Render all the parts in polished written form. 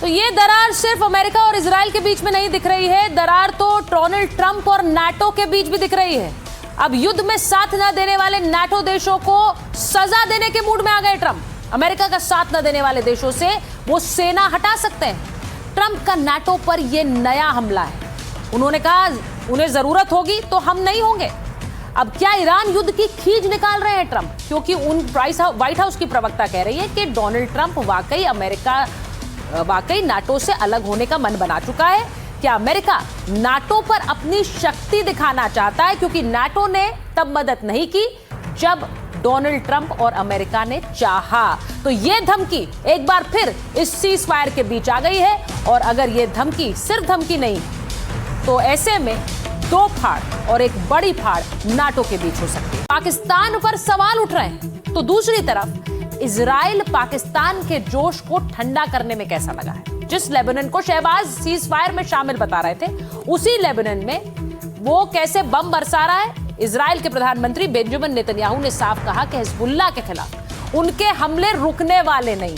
तो ये दरार सिर्फ अमेरिका और इजराइल के बीच में नहीं दिख रही है, दरार तो डोनाल्ड ट्रंप और नाटो के बीच भी दिख रही है। अब युद्ध में साथ न देने वाले नाटो देशों को सजा देने के मूड में आ गए ट्रंप। अमेरिका का साथ न देने वाले देशों से वो सेना हटा सकते हैं। ट्रंप का नाटो पर यह नया हमला है। उन्होंने कहा उन्हें जरूरत होगी तो हम नहीं होंगे। अब क्या ईरान युद्ध की खींच निकाल रहे हैं ट्रंप? क्योंकि व्हाइट हाउस की प्रवक्ता कह रही है कि डोनाल्ड ट्रंप वाकई नाटो से अलग होने का मन बना चुका है। क्या अमेरिका नाटो पर अपनी शक्ति दिखाना चाहता है? क्योंकि नाटो ने तब मदद नहीं की जब डोनाल्ड ट्रंप और अमेरिका ने चाहा। तो यह धमकी एक बार फिर इस सीज फायर के बीच आ गई है। और अगर यह धमकी सिर्फ धमकी नहीं तो ऐसे में दो फाड़ और एक बड़ी फाड़ नाटो के बीच हो सकती है। पाकिस्तान पर सवाल उठ रहे हैं तो दूसरी तरफ इजराइल पाकिस्तान के जोश को ठंडा करने में कैसा लगा है। जिस लेबनान को शहबाज सीज फायर में शामिल बता रहे थे, उसी लेबनान में वो कैसे बम बरसा रहा है। इजराइल के प्रधानमंत्री बेंजामिन नेतन्याहू ने साफ कहा कि हिजबुल्लाह के खिलाफ उनके हमले रुकने वाले नहीं।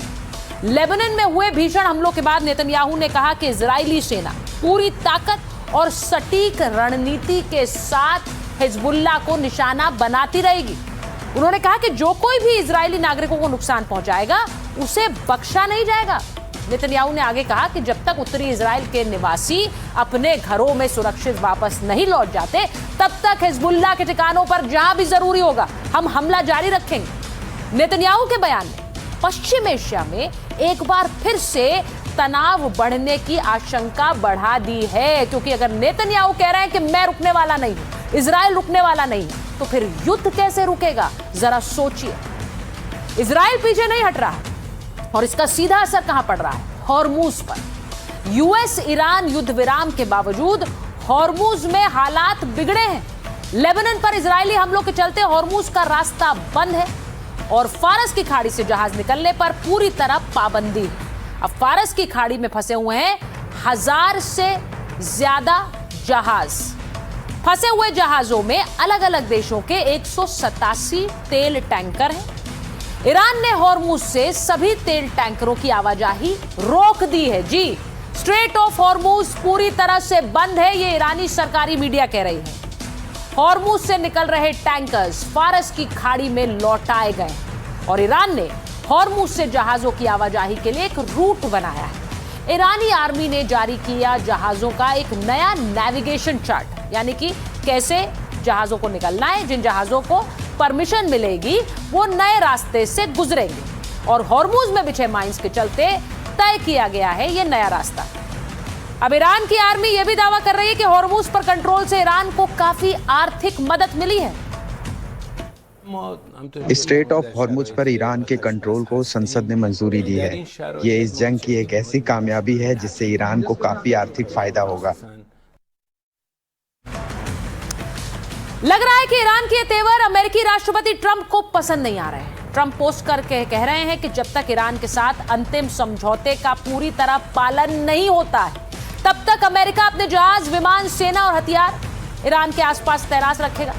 लेबनान में हुए भीषण हमलों के बाद नेतन्याहू ने कहा कि इजरायली सेना पूरी ताकत और सटीक रणनीति के साथ हिजबुल्लाह को निशाना बनाती रहेगी। उन्होंने कहा कि जो कोई भी इजरायली नागरिकों को नुकसान पहुंचाएगा उसे बख्शा नहीं जाएगा। नेतन्याहू ने आगे कहा कि जब तक उत्तरी इजराइल के निवासी अपने घरों में सुरक्षित वापस नहीं लौट जाते, तब तक हिजबुल्लाह के ठिकानों पर जहां भी जरूरी होगा हम हमला जारी रखेंगे। नेतन्याहू के बयान ने पश्चिम एशिया में एक बार फिर से तनाव बढ़ने की आशंका बढ़ा दी है। क्योंकि अगर नेतन्याहू कह रहे हैं कि मैं रुकने वाला नहीं हूं, इजराइल रुकने वाला नहीं, तो फिर युद्ध कैसे रुकेगा? जरा सोचिए। इजराइल पीछे नहीं हट रहा और इसका सीधा असर कहां पड़ रहा है? हॉर्मुज पर। यूएस ईरान युद्ध विराम के बावजूद हॉर्मुज में हालात बिगड़े हैं। लेबनान पर इजरायली हमलों के चलते हॉर्मुज का रास्ता बंद है और फारस की खाड़ी से जहाज निकलने पर पूरी तरह पाबंदी है। अब फारस की खाड़ी में फंसे हुए हैं 1000 से ज्यादा जहाज। फंसे हुए जहाजों में अलग अलग देशों के 187 तेल टैंकर हैं। ईरान ने हॉर्मुज से सभी तेल टैंकरों की आवाजाही रोक दी है। जी, स्ट्रेट ऑफ हॉर्मुज पूरी तरह से बंद है, ये ईरानी सरकारी मीडिया कह रही है। हॉर्मुज से निकल रहे टैंकर्स फारस की खाड़ी में लौटाए गए और ईरान ने हॉर्मुज से जहाजों की आवाजाही के लिए एक रूट बनाया है। ईरानी आर्मी ने जारी किया जहाजों का एक नया नेविगेशन चार्ट, यानी कि कैसे जहाजों को निकलना है। जिन जहाजों को परमिशन मिलेगी वो नए रास्ते से गुजरेंगे और हॉर्मुज में बिछे माइंस के चलते तय किया गया है ये नया रास्ता। अब ईरान की आर्मी यह भी दावा कर रही है कि हॉर्मुज पर कंट्रोल से ईरान को काफी आर्थिक मदद मिली है। स्ट्रेट ऑफ हॉर्मुज पर ईरान के कंट्रोल को संसद ने मंजूरी दी है। ये इस जंग की एक ऐसी कामयाबी है जिससे ईरान को काफी आर्थिक फायदा होगा। लग रहा है कि ईरान के तेवर अमेरिकी राष्ट्रपति ट्रंप को पसंद नहीं आ रहे हैं। ट्रंप पोस्ट करके कह रहे हैं कि जब तक ईरान के साथ अंतिम समझौते का पूरी तरह पालन नहीं होता है, तब तक अमेरिका अपने जहाज, विमान, सेना और हथियार ईरान के आसपास तैनात रखेगा।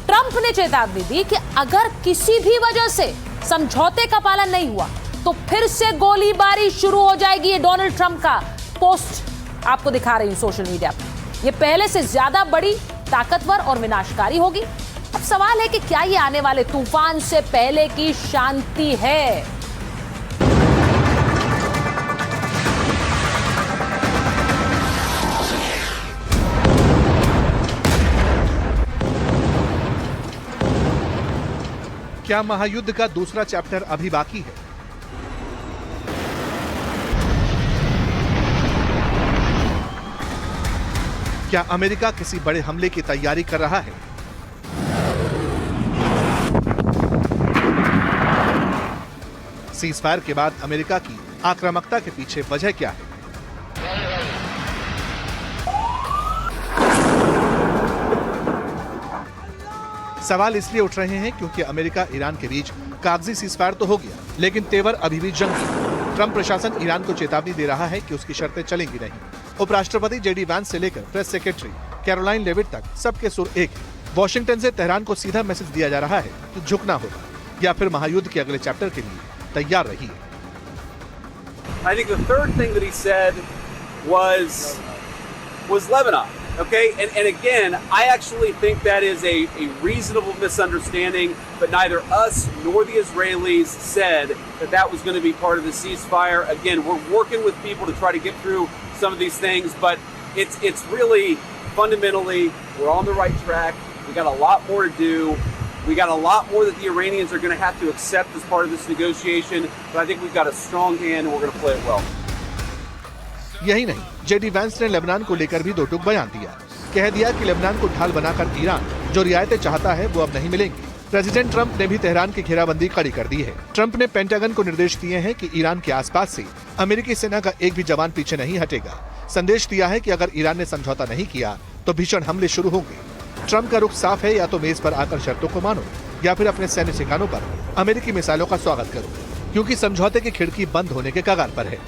ट्रंप ने चेतावनी दी कि अगर किसी भी वजह से समझौते का पालन नहीं हुआ तो फिर से गोलीबारी शुरू हो जाएगी। ये डोनाल्ड ट्रंप का पोस्ट आपको दिखा रही हूं सोशल मीडिया पर। यह पहले से ज्यादा बड़ी, ताकतवर और विनाशकारी होगी। अब सवाल है कि क्या ये आने वाले तूफान से पहले की शांति है? क्या महायुद्ध का दूसरा चैप्टर अभी बाकी है? क्या अमेरिका किसी बड़े हमले की तैयारी कर रहा है? सीज़फायर के बाद अमेरिका की आक्रामकता के पीछे वजह क्या है? सवाल इसलिए उठ रहे हैं क्योंकि अमेरिका ईरान के बीच कागजी सीज़फायर तो हो गया, लेकिन तेवर अभी भी जंगी। ट्रंप प्रशासन ईरान को चेतावनी दे रहा है कि उसकी शर्तें चलेंगी नहीं। उपराष्ट्रपति जेडी वैंस से लेकर प्रेस सेक्रेटरी कैरोलाइन लेविट तक सबके सुर एक है। वॉशिंगटन से तेहरान को सीधा मैसेज दिया जा रहा है कि झुकना होगा या फिर महायुद्ध के अगले चैप्टर के लिए तैयार रहिए। I think the third thing that he said was Lebanon. Okay, and again, I actually think that is a reasonable misunderstanding, but neither us nor the Israelis said that was going to be part of the ceasefire. Again, we're working with people to try to get through some of these things, but it's really fundamentally we're on the right track. We got a lot more to do. We got a lot more that the Iranians are going to have to accept as part of this negotiation, but I think we've got a strong hand and we're going to play it well. यही नहीं, JD Vance ने Lebanon को लेकर भी दो टूक बयान दिया। कह दिया कि लेबनान को ढाल बनाकर ईरान जो रियायतें चाहता है वो अब नहीं मिलेंगी। प्रेसिडेंट ट्रंप ने भी तेहरान की घेराबंदी कड़ी कर दी है। ट्रंप ने पेंटागन को निर्देश दिए हैं कि ईरान के आसपास से अमेरिकी सेना का एक भी जवान पीछे नहीं हटेगा। संदेश दिया है कि अगर ईरान ने समझौता नहीं किया तो भीषण हमले शुरू होंगे। ट्रंप का रुख साफ है, या तो मेज पर आकर शर्तों को मानो या फिर अपने सैन्य ठिकानों पर अमेरिकी मिसाइलों का स्वागत करो, क्योंकि समझौते की खिड़की बंद होने के कगार पर है।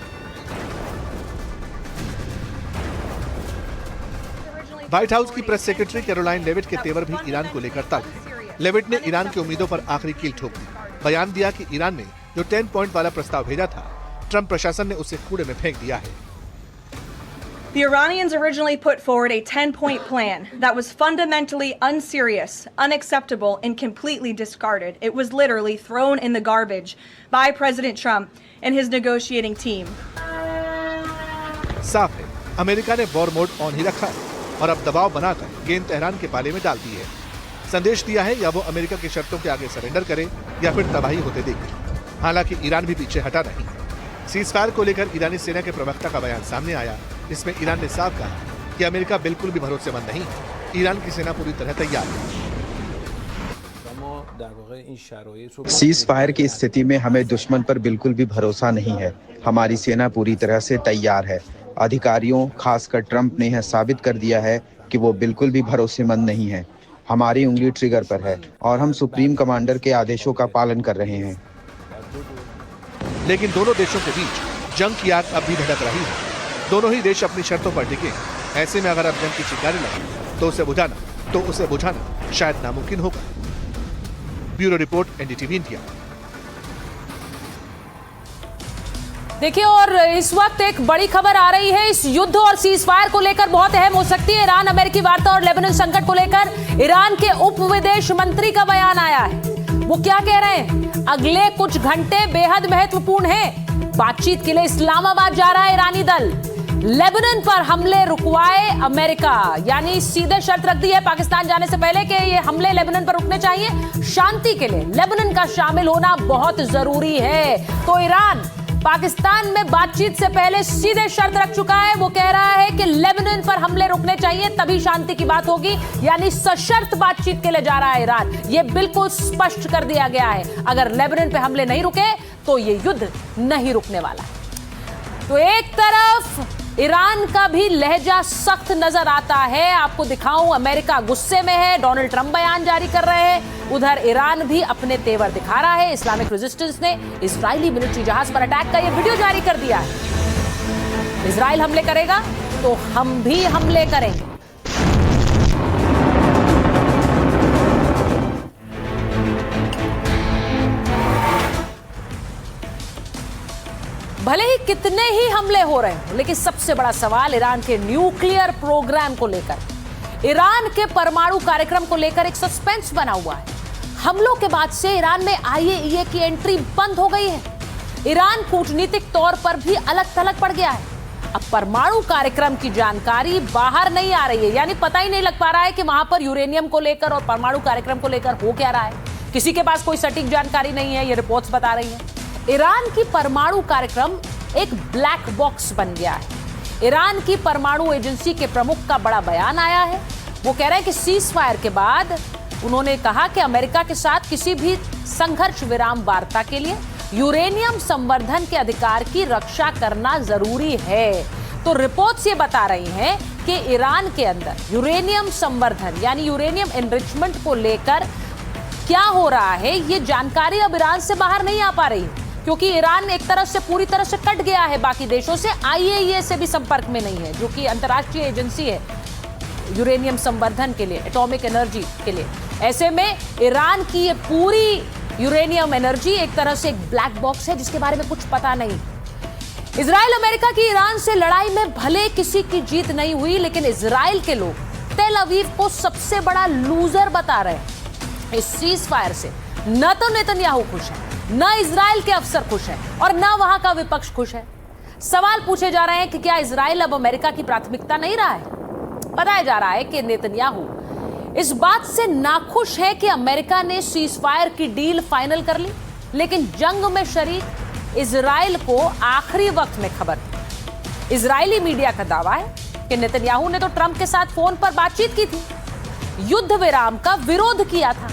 व्हाइट हाउस की प्रेस सेक्रेटरी कैरोलाइन लेविट के तेवर भी ईरान को लेकर तल्ख है। लेविट ने ईरान की उम्मीदों पर आखिरी कील ठोक दी। बयान दिया कि ईरान ने जो 10 पॉइंट वाला प्रस्ताव भेजा था, ट्रंप प्रशासन ने उसे कूड़े में फेंक दिया है। The Iranians originally put forward a 10-point plan that was fundamentally unserious, unacceptable, and completely discarded. It was literally thrown in the garbage by President Trump and his negotiating team. साफ है, अमेरिका ने war mode on ही रखा है और अब दबाव बनाकर गेंद तेहरान के पाले में डाल दी है। संदेश दिया है या वो अमेरिका की शर्तों के आगे सरेंडर करे या फिर तबाही होते देखे। हालांकि ईरान भी पीछे हटा नहीं। सीज़फायर को लेकर ईरानी सेना के प्रवक्ता का बयान सामने आया। इसमें ईरान ने साफ कहा कि अमेरिका बिल्कुल भी भरोसेमंद नहीं है। ईरान की सेना पूरी तरह तैयार है। सीज फायर की स्थिति में हमें दुश्मन पर बिल्कुल भी भरोसा नहीं है। हमारी सेना पूरी तरह से तैयार है। अधिकारियों, खासकर ट्रंप ने यह साबित कर दिया है कि वो बिल्कुल भी भरोसेमंद नहीं है। हमारी उंगली ट्रिगर पर है और हम सुप्रीम कमांडर के आदेशों का पालन कर रहे हैं। लेकिन दोनों देशों के बीच जंग की आग अब भी भड़क रही है। दोनों ही देश अपनी शर्तों पर टिके। ऐसे में अगर अब जंग की चिंगारी लगे तो उसे बुझाना शायद नामुमकिन होगा। Bureau report, NDTV India. देखिए, और इस वक्त एक बड़ी खबर आ रही है इस युद्ध और सीज फायर को लेकर, बहुत अहम हो सकती है। ईरान अमेरिकी वार्ता और लेबनान संकट को लेकर ईरान के उप विदेश मंत्री का बयान आया है। वो क्या कह रहे हैं? अगले कुछ घंटे बेहद महत्वपूर्ण हैं। बातचीत के लिए इस्लामाबाद जा रहा है ईरानी दल। लेबनान पर हमले रुकवाए अमेरिका, यानी सीधे शर्त रख दी है पाकिस्तान जाने से पहले कि ये हमले लेबनान पर रुकने चाहिए। शांति के लिए लेबनान का शामिल होना बहुत जरूरी है। तो ईरान पाकिस्तान में बातचीत से पहले सीधे शर्त रख चुका है। वो कह रहा है कि लेबनान पर हमले रुकने चाहिए, तभी शांति की बात होगी। यानी सशर्त बातचीत के लिए जा रहा है ईरान। ये बिल्कुल स्पष्ट कर दिया गया है। अगर लेबनान पे हमले नहीं रुके तो ये युद्ध नहीं रुकने वाला है। तो एक तरफ ईरान का भी लहजा सख्त नजर आता है। आपको दिखाऊं, अमेरिका गुस्से में है, डोनाल्ड ट्रंप बयान जारी कर रहे हैं। उधर ईरान भी अपने तेवर दिखा रहा है। इस्लामिक रेजिस्टेंस ने इजरायली मिलिट्री जहाज पर अटैक का यह वीडियो जारी कर दिया है। इजराइल हमले करेगा तो हम भी हमले करेंगे। भले ही कितने ही हमले हो रहे हैं, लेकिन सबसे बड़ा सवाल ईरान के न्यूक्लियर प्रोग्राम को लेकर, ईरान के परमाणु कार्यक्रम को लेकर एक सस्पेंस बना हुआ है। हमलों के बाद से ईरान में आईएईए की एंट्री बंद हो गई है। ईरान कूटनीतिक तौर पर भी अलग थलग पड़ गया है। अब परमाणु कार्यक्रम की जानकारी बाहर नहीं आ रही है, यानी पता ही नहीं लग पा रहा है कि वहां पर यूरेनियम को लेकर और परमाणु कार्यक्रम को लेकर हो क्या रहा है। किसी के पास कोई सटीक जानकारी नहीं है, ये रिपोर्ट्स बता रही हैं। ईरान की परमाणु कार्यक्रम एक ब्लैक बॉक्स बन गया है। ईरान की परमाणु एजेंसी के प्रमुख का बड़ा बयान आया है। वो कह रहे हैं कि सीज फायर के बाद उन्होंने कहा कि अमेरिका के साथ किसी भी संघर्ष विराम वार्ता के लिए यूरेनियम संवर्धन के अधिकार की रक्षा करना जरूरी है। तो रिपोर्ट्स ये बता रही हैं कि ईरान के अंदर यूरेनियम संवर्धन यानी यूरेनियम एनरिचमेंट को लेकर क्या हो रहा है, ये जानकारी अब ईरान से बाहर नहीं आ पा रही, क्योंकि ईरान एक तरफ से पूरी तरह से कट गया है बाकी देशों से। आईएईए से भी संपर्क में नहीं है, जो कि अंतर्राष्ट्रीय एजेंसी है यूरेनियम संवर्धन के लिए, एटॉमिक एनर्जी के लिए। ऐसे में ईरान की ये पूरी यूरेनियम एनर्जी एक तरह से एक ब्लैक बॉक्स है, जिसके बारे में कुछ पता नहीं। इजराइल अमेरिका की ईरान से लड़ाई में भले किसी की जीत नहीं हुई, लेकिन इजराइल के लोग तेल अवीव को सबसे बड़ा लूजर बता रहे हैं। इस सीज फायर से न तो नेतन्याहू खुश है, न इजराइल के अफसर खुश है और न वहां का विपक्ष खुश है। सवाल पूछे जा रहे हैं कि क्या इजराइल अब अमेरिका की प्राथमिकता नहीं रहा है? बताया जा रहा है कि नेतन्याहू इस बात से नाखुश है कि अमेरिका ने सीज फायर की डील फाइनल कर ली, लेकिन जंग में शरीक इजराइल को आखिरी वक्त में खबर दी। इजरायली मीडिया का दावा है कि नेतन्याहू ने तो ट्रंप के साथ फोन पर बातचीत की थी, युद्ध विराम का विरोध किया था,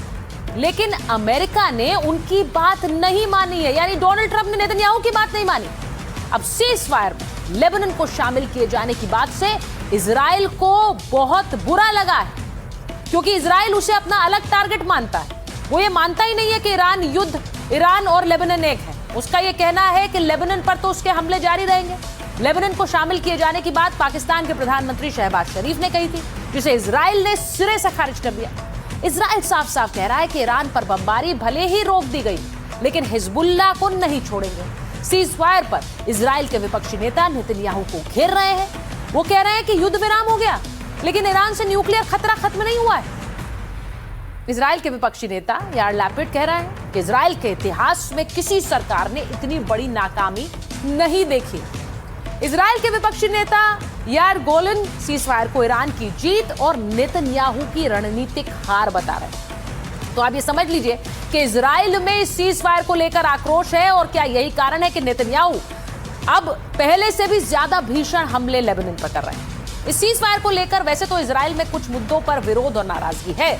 लेकिन अमेरिका ने उनकी बात नहीं मानी है। यानी डोनाल्ड ट्रंप ने नेतन्याहू की बात नहीं मानी। अब सीज फायर में लेबनान को शामिल किए जाने की बात से इजराइल को बहुत बुरा लगा है, क्योंकि इजराइल उसे अपना अलग टारगेट मानता है। वो ये मानता ही नहीं है कि ईरान और लेबनान एक है। उसका ये कहना है कि लेबनान पर तो उसके हमले जारी रहेंगे। लेबनान को शामिल किए जाने की बात पाकिस्तान के प्रधानमंत्री शहबाज शरीफ ने कही थी, जिसे इजराइल ने सिरे से खारिज कर दिया। इजराइल साफ साफ कह रहा है कि ईरान पर बमबारी भले ही रोक दी गई, लेकिन हिजबुल्लाह को नहीं छोड़ेंगे। सीज फायर पर इजराइल के विपक्षी नेता नेतन्याहू को घेर रहे हैं। वो कह रहे हैं कि युद्ध विराम हो गया, लेकिन ईरान से न्यूक्लियर खतरा खत्म नहीं हुआ है। इजराइल के विपक्षी नेता यार लैपिड कह रहे हैं कि इजराइल के इतिहास में किसी सरकार ने इतनी बड़ी नाकामी नहीं देखी। इजराइल के विपक्षी नेता यार गोलन सीज फायर को ईरान की जीत और नेतन्याहू की रणनीतिक हार बता रहे हैं। तो आप ये समझ लीजिए कि इजराइल में सीज फायर को लेकर आक्रोश है, और क्या यही कारण है कि नेतन्याहू अब पहले से भी ज्यादा भीषण हमले लेबनान पर कर रहे हैं। इस सीज फायर को लेकर वैसे तो इजराइल में कुछ मुद्दों पर विरोध और नाराजगी है,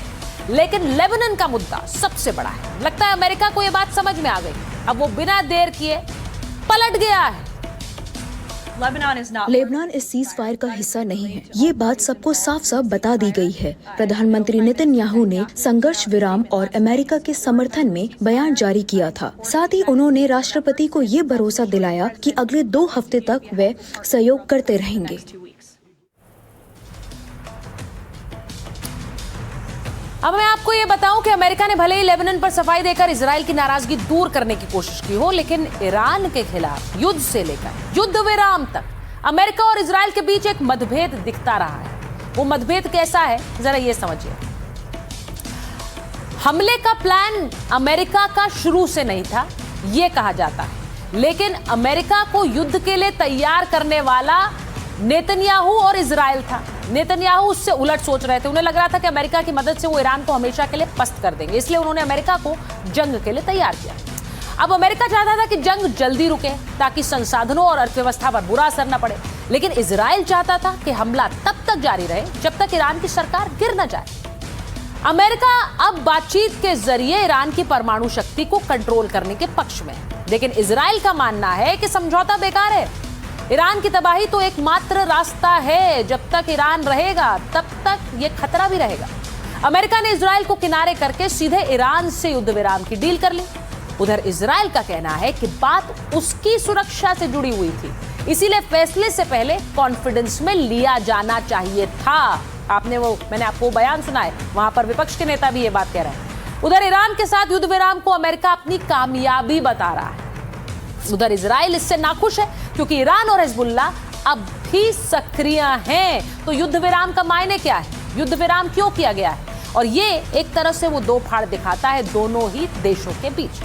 लेकिन लेबनान का मुद्दा सबसे बड़ा है। लगता है अमेरिका को यह बात समझ में आ गई। अब वो बिना देर किए पलट गया है। लेबनान इस सीज फायर का हिस्सा नहीं है, ये बात सबको साफ साफ बता दी गई है। प्रधानमंत्री नेतन्याहू ने संघर्ष विराम और अमेरिका के समर्थन में बयान जारी किया था। साथ ही उन्होंने राष्ट्रपति को ये भरोसा दिलाया कि अगले 2 हफ्ते तक वे सहयोग करते रहेंगे। अब मैं आपको ये बताऊं कि अमेरिका ने भले ही लेबनान पर सफाई देकर इजराइल की नाराजगी दूर करने की कोशिश की हो, लेकिन ईरान के खिलाफ युद्ध से लेकर युद्ध विराम तक अमेरिका और इजराइल के बीच एक मतभेद दिखता रहा है। वो मतभेद कैसा है, जरा ये समझिए। हमले का प्लान अमेरिका का शुरू से नहीं था, ये कहा जाता है, लेकिन अमेरिका को युद्ध के लिए तैयार करने वाला नेतन्याहू और इजराइल था। नेतन्याहू उससे उलट सोच रहे थे। उन्हें लग रहा था कि अमेरिका की मदद से वो ईरान को हमेशा के लिए पस्त कर देंगे, इसलिए उन्होंने अमेरिका को जंग के लिए तैयार किया। अब अमेरिका चाहता था कि जंग जल्दी रुके ताकि संसाधनों और अर्थव्यवस्था पर बुरा असर न पड़े, लेकिन इजराइल चाहता था कि हमला तब तक जारी रहे जब तक ईरान की सरकार गिर न जाए। अमेरिका अब बातचीत के जरिए ईरान की परमाणु शक्ति को कंट्रोल करने के पक्ष में है, लेकिन इजराइल का मानना है कि समझौता बेकार है। ईरान की तबाही तो एकमात्र रास्ता है। जब तक ईरान रहेगा तब तक ये खतरा भी रहेगा। अमेरिका ने इजराइल को किनारे करके सीधे ईरान से युद्ध विराम की डील कर ली। उधर इजराइल का कहना है कि बात उसकी सुरक्षा से जुड़ी हुई थी, इसीलिए फैसले से पहले कॉन्फिडेंस में लिया जाना चाहिए था। मैंने आपको बयान सुना है, वहां पर विपक्ष के नेता भी ये बात कह रहे हैं। उधर ईरान के साथ युद्ध विराम को अमेरिका अपनी कामयाबी बता रहा है। उधर इजराइल इससे नाखुश है, क्योंकि ईरान और हिजबुल्लाह अब भी सक्रिय हैं। तो युद्ध विराम का मायने क्या है, युद्ध विराम क्यों किया गया है, और ये एक तरह से वो दो फाड़ दिखाता है दोनों ही देशों के बीच।